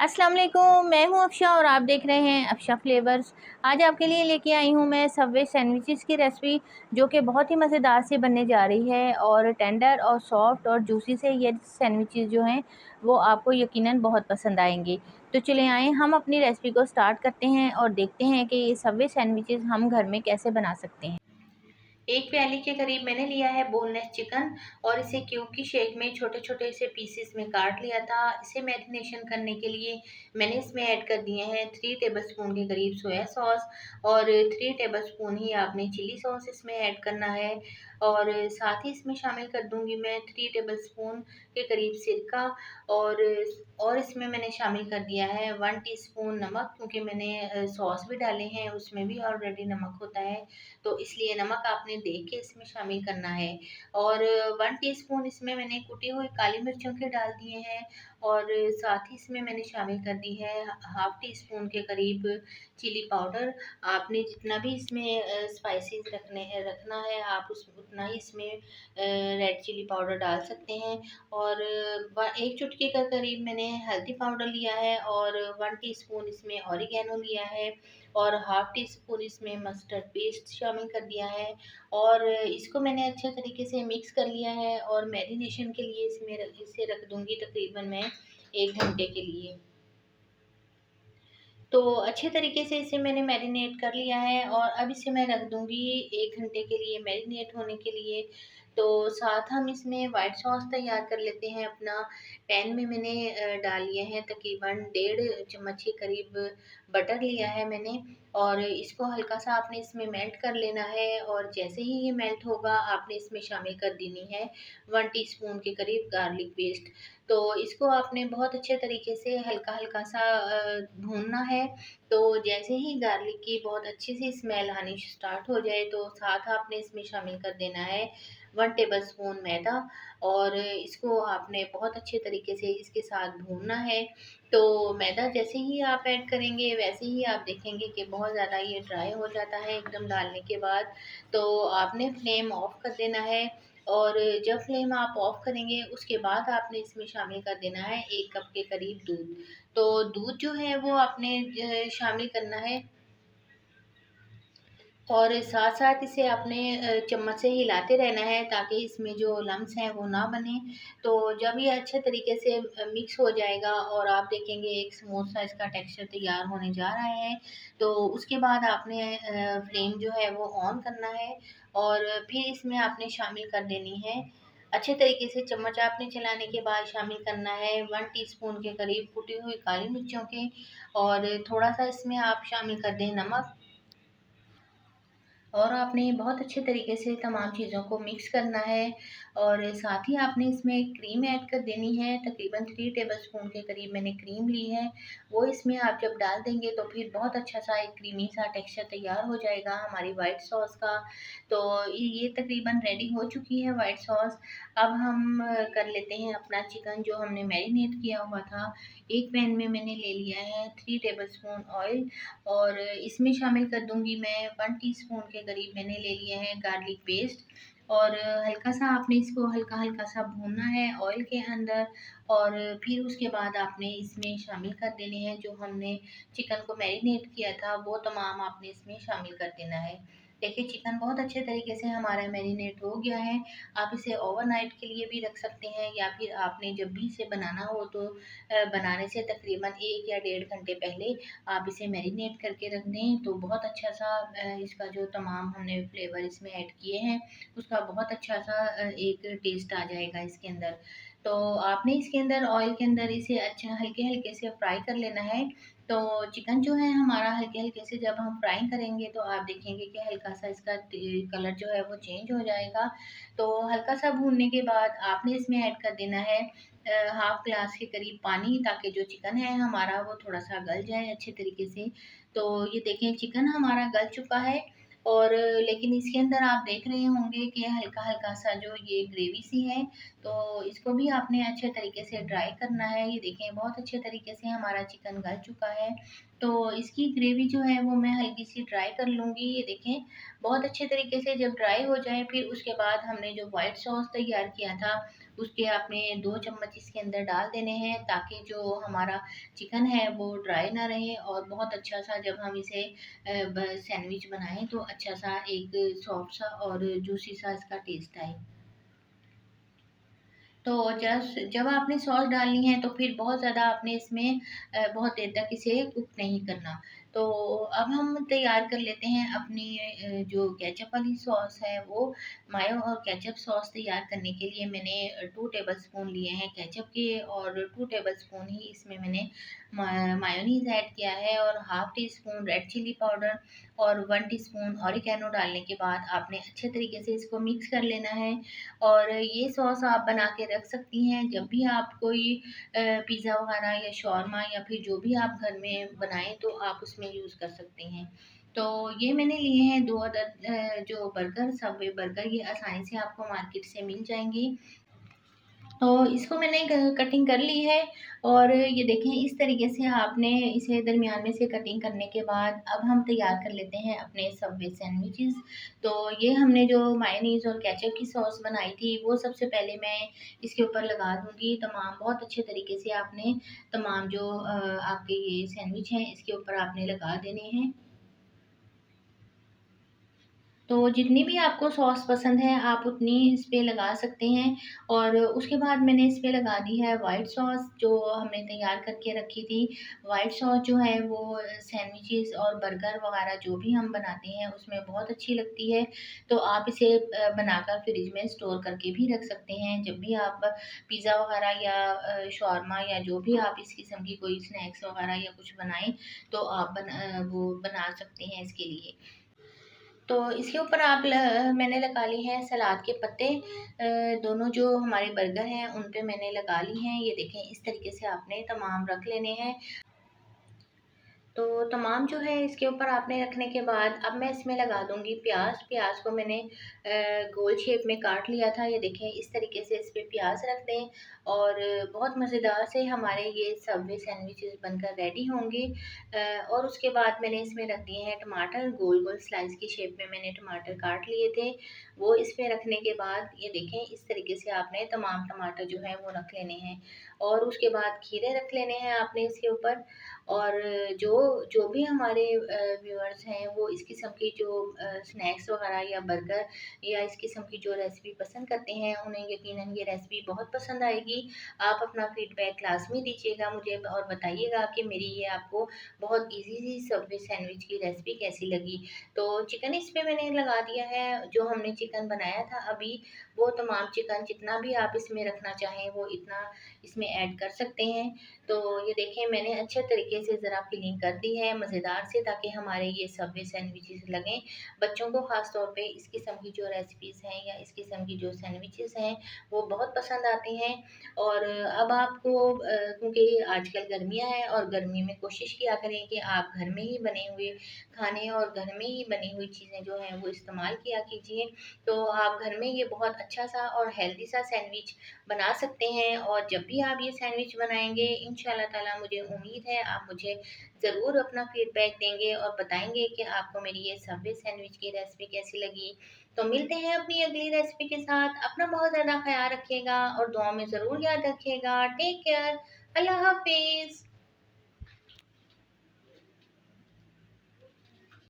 अस्सलाम वालेकुम, मैं हूं अफशा और आप देख रहे हैं अफशा फ्लेवर्स। आज आपके लिए लेके आई हूं मैं सबवे सैंडविचेस की रेसिपी, जो कि बहुत ही मज़ेदार से बनने जा रही है और टेंडर और सॉफ्ट और जूसी से ये सैंडविचेस जो हैं वो आपको यकीनन बहुत पसंद आएंगे। तो चले आएँ हम अपनी रेसिपी को स्टार्ट करते हैं और देखते हैं कि ये सबवे सैंडविचेस हम घर में कैसे बना सकते हैं। एक प्याली के करीब मैंने लिया है बोनलेस चिकन और इसे क्यूब की शेप में छोटे छोटे से पीसेस में काट लिया था। इसे मैरिनेशन करने के लिए मैंने इसमें ऐड कर दिए हैं 3 टेबलस्पून के करीब सोया सॉस और 3 टेबलस्पून ही आपने चिली सॉस इसमें ऐड करना है। और साथ ही इसमें शामिल कर दूंगी मैं 3 टेबलस्पून के करीब सिरका और इसमें मैंने शामिल कर दिया है 1 टीस्पून नमक, क्योंकि मैंने सॉस भी डाले हैं उसमें भी ऑलरेडी नमक होता है, तो इसलिए नमक आपने देख के इसमें शामिल करना है। और 1 टीस्पून इसमें मैंने कुटी हुई काली मिर्चों के डाल दिए हैं और साथ ही इसमें मैंने शामिल कर दी है 1/2 टीस्पून के करीब चिली पाउडर। आपने जितना भी इसमें स्पाइसेस रखना है आप उस उतना ही इसमें रेड चिली पाउडर डाल सकते हैं। और 1 चुटकी का करीब मैंने हल्दी पाउडर लिया है और 1 टीस्पून इसमें ऑरिगेनो लिया है और 1/2 टीस्पून इसमें मस्टर्ड पेस्ट शामिल कर दिया है। और इसको मैंने अच्छे तरीके से मिक्स कर लिया है और मैरिनेशन के लिए इसे रख दूंगी तकरीबन मैं 1 घंटे के लिए। तो अच्छे तरीके से इसे मैंने मैरिनेट कर लिया है और अब इसे मैं रख दूंगी 1 घंटे के लिए मैरिनेट होने के लिए। तो साथ हम इसमें वाइट सॉस तैयार कर लेते हैं अपना। पैन में मैंने डाल लिए हैं तकरीबन 1.5 चम्मच के करीब बटर लिया है मैंने और इसको हल्का सा आपने इसमें मेल्ट कर लेना है और जैसे ही ये मेल्ट होगा आपने इसमें शामिल कर देनी है 1 टीस्पून के करीब गार्लिक पेस्ट। तो इसको आपने बहुत अच्छे तरीके से हल्का हल्का सा भूनना है। तो जैसे ही गार्लिक की बहुत अच्छी सी स्मेल आनी स्टार्ट हो जाए तो साथ आपने इसमें शामिल कर देना है 1 टेबलस्पून मैदा और इसको आपने बहुत अच्छे तरीके से इसके साथ भूनना है। तो मैदा जैसे ही आप ऐड करेंगे वैसे ही आप देखेंगे कि बहुत ज़्यादा ये ड्राई हो जाता है एकदम डालने के बाद। तो आपने फ्लेम ऑफ कर देना है और जब फ्लेम आप ऑफ करेंगे उसके बाद आपने इसमें शामिल कर देना है 1 कप के करीब दूध। तो दूध जो है वो आपने शामिल करना है और साथ साथ इसे आपने चम्मच से हिलाते रहना है ताकि इसमें जो लम्स हैं वो ना बने। तो जब ये अच्छे तरीके से मिक्स हो जाएगा और आप देखेंगे एक स्मूथ सा इसका टेक्सचर तैयार होने जा रहा है, तो उसके बाद आपने फ्लेम जो है वो ऑन करना है और फिर इसमें आपने शामिल कर देनी है अच्छे तरीके से चम्मच आपने चलाने के बाद शामिल करना है 1 टीस्पून के करीब कुटी हुई काली मिर्चों के और थोड़ा सा इसमें आप शामिल कर दें नमक। और आपने बहुत अच्छे तरीके से तमाम चीज़ों को मिक्स करना है और साथ ही आपने इसमें क्रीम ऐड कर देनी है तकरीबन 3 टेबलस्पून के करीब मैंने क्रीम ली है। वो इसमें आप जब डाल देंगे तो फिर बहुत अच्छा सा एक क्रीमी सा टेक्सचर तैयार हो जाएगा हमारी वाइट सॉस का। तो ये तकरीबन रेडी हो चुकी है वाइट सॉस। अब हम कर लेते हैं अपना चिकन जो हमने मैरिनेट किया हुआ था। एक पैन में मैंने ले लिया है 3 टेबलस्पून ऑयल और इसमें शामिल कर दूंगी मैं 1 टीस्पून के करीब मैंने ले लिया है गार्लिक पेस्ट और हल्का सा आपने इसको हल्का हल्का सा भूनना है ऑयल के अंदर। और फिर उसके बाद आपने इसमें शामिल कर देने हैं जो हमने चिकन को मैरिनेट किया था वो तमाम आपने इसमें शामिल कर देना है। देखिए चिकन बहुत अच्छे तरीके से हमारा मैरिनेट हो गया है। आप इसे ओवरनाइट के लिए भी रख सकते हैं या फिर आपने जब भी इसे बनाना हो तो बनाने से तकरीबन 1 या 1.5 घंटे पहले आप इसे मैरिनेट करके रख दें तो बहुत अच्छा सा इसका जो तमाम हमने फ्लेवर इसमें ऐड किए हैं उसका बहुत अच्छा सा एक टेस्ट आ जाएगा इसके अंदर। तो आपने इसके अंदर ऑयल के अंदर इसे अच्छा हल्के हल्के से फ्राई कर लेना है। तो चिकन जो है हमारा हल्के हल्के से जब हम फ्राई करेंगे तो आप देखेंगे कि हल्का सा इसका कलर जो है वो चेंज हो जाएगा। तो हल्का सा भूनने के बाद आपने इसमें ऐड कर देना है 1/2 ग्लास के करीब पानी, ताकि जो चिकन है हमारा वो थोड़ा सा गल जाए अच्छे तरीके से। तो ये देखें चिकन हमारा गल चुका है और लेकिन इसके अंदर आप देख रहे होंगे कि हल्का हल्का सा जो ये ग्रेवी सी है, तो इसको भी आपने अच्छे तरीके से ड्राई करना है। ये देखें बहुत अच्छे तरीके से हमारा चिकन गल चुका है तो इसकी ग्रेवी जो है वो मैं हल्की-सी ड्राई कर लूँगी। ये देखें बहुत अच्छे तरीके से जब ड्राई हो जाए, फिर उसके बाद हमने जो व्हाइट सॉस तैयार किया था, उसके आपने 2 चम्मच इसके अंदर डाल देने हैं, ताकि जो हमारा चिकन है वो ड्राई ना रहे और बहुत अच्छा-सा जब हम इसे ब सैंडविच बनाएँ तो अच्छा-सा एक सॉफ्ट सा और जूसी सा इसका टेस्ट आए। तो जब आपने सॉस डालनी है तो फिर बहुत ज़्यादा आपने इसमें बहुत देर तक इसे कुक नहीं करना। तो अब हम तैयार कर लेते हैं अपनी जो केचअप वाली सॉस है वो। मायो और केचअप सॉस तैयार करने के लिए मैंने 2 टेबलस्पून लिए हैं केचअप के, और 2 टेबलस्पून ही इसमें मैंने मायोनीज़ ऐड किया है, और half teaspoon red chilli powder और 1 टीस्पून ऑरिगैनो डालने के बाद आपने अच्छे तरीके से इसको मिक्स कर लेना है। और ये सॉस आप बना के रख सकती हैं, जब भी आप कोई पिज़्ज़ा वगैरह या शॉर्मा या फिर जो भी आप घर में बनाएँ तो आप उसमें यूज़ कर सकते हैं। तो ये मैंने लिए हैं 2 अदद जो बर्गर, सबवे बर्गर, ये आसानी से आपको मार्केट से मिल जाएँगे। तो इसको मैंने कटिंग कर ली है, और ये देखें इस तरीके से आपने इसे दरमियान में से कटिंग करने के बाद अब हम तैयार कर लेते हैं अपने सबवे सैंडविचेस। तो ये हमने जो मायोनीज़ और केचप की सॉस बनाई थी वो सबसे पहले मैं इसके ऊपर लगा दूँगी तमाम, बहुत अच्छे तरीके से आपने तमाम जो आपके ये सैंडविच हैं इसके ऊपर आपने लगा देने हैं। तो जितनी भी आपको सॉस पसंद है आप उतनी इस पे लगा सकते हैं, और उसके बाद मैंने इस पे लगा दी है व्हाइट सॉस जो हमने तैयार करके रखी थी। व्हाइट सॉस जो है वो सैंडविचेस और बर्गर वग़ैरह जो भी हम बनाते हैं उसमें बहुत अच्छी लगती है। तो आप इसे बनाकर फ्रिज में स्टोर करके भी रख सकते हैं। जब भी आप पिज़्ज़ा वग़ैरह या शॉर्मा या जो भी आप इस किस्म की कोई स्नैक्स वग़ैरह या कुछ बनाएँ तो आप वो बना सकते हैं इसके लिए। तो इसके ऊपर आप मैंने लगा ली हैं सलाद के पत्ते, दोनों जो हमारे बर्गर हैं उन पे मैंने लगा ली हैं। ये देखें इस तरीके से आपने तमाम रख लेने हैं। तो तमाम जो है इसके ऊपर आपने रखने के बाद अब मैं इसमें लगा दूँगी प्याज़। प्याज़ को मैंने गोल शेप में काट लिया था। ये देखें इस तरीके से इस पे प्याज़ रख दें, और बहुत मज़ेदार से हमारे ये सबवे सैंडविचेस बनकर रेडी होंगे। और उसके बाद मैंने इसमें रख दिए हैं टमाटर, गोल-गोल स्लाइस की शेप में मैंने टमाटर काट लिए थे। वो इसमें रखने के बाद ये देखें इस तरीके से आपने तमाम टमाटर जो हैं वो रख लेने हैं, और उसके बाद खीरे रख लेने हैं आपने इसके ऊपर। और जो जो भी हमारे व्यूअर्स हैं वो इस किस्म की जो स्नैक्स वगैरह या बर्गर या इस किस्म की जो रेसिपी पसंद करते हैं उन्हें यकीनन ये रेसिपी बहुत पसंद आएगी। आप अपना फीडबैक लाज़मी दीजिएगा मुझे और बताइएगा कि मेरी ये आपको बहुत ईज़ी सी सबवे सैंडविच की रेसिपी कैसी लगी। तो चिकन इस पे मैंने लगा दिया है, जो हमने चिकन बनाया था अभी, वो तमाम चिकन जितना भी आप इसमें रखना चाहें वो इतना इसमें ऐड कर सकते हैं। तो ये देखें मैंने अच्छे तरीके से ज़रा फिलिंग कर दी है मज़ेदार से, ताकि हमारे ये सबवे सैंडविचेस लगें। बच्चों को ख़ास तौर पे इस किस्म की जो रेसिपीज़ हैं या इस किस्म की जो सैंडविचेस हैं वो बहुत पसंद आते हैं। और अब आपको क्योंकि आजकल गर्मियाँ हैं और गर्मी में कोशिश किया करें कि आप घर में ही बने हुए खाने और घर में ही बनी हुई चीज़ें जो हैं वो इस्तेमाल किया कीजिए। तो आप घर में ये बहुत अच्छा-सा और हेल्दी सा सैंडविच बना सकते हैं, और जब भी आप ये सैंडविच बनाएँगे इंशाअल्लाह ताला मुझे उम्मीद है आप मुझे ज़रूर अपना फीडबैक देंगे और बताएँगे कि आपको मेरी ये सबवे सैंडविच की रेसिपी कैसी लगी। तो मिलते हैं अपनी अगली रेसिपी के साथ। अपना बहुत ज़्यादा ख़्याल रखिएगा और दुआ में ज़रूर याद रखिएगा। Take care. अल्लाह हाफ़िज़।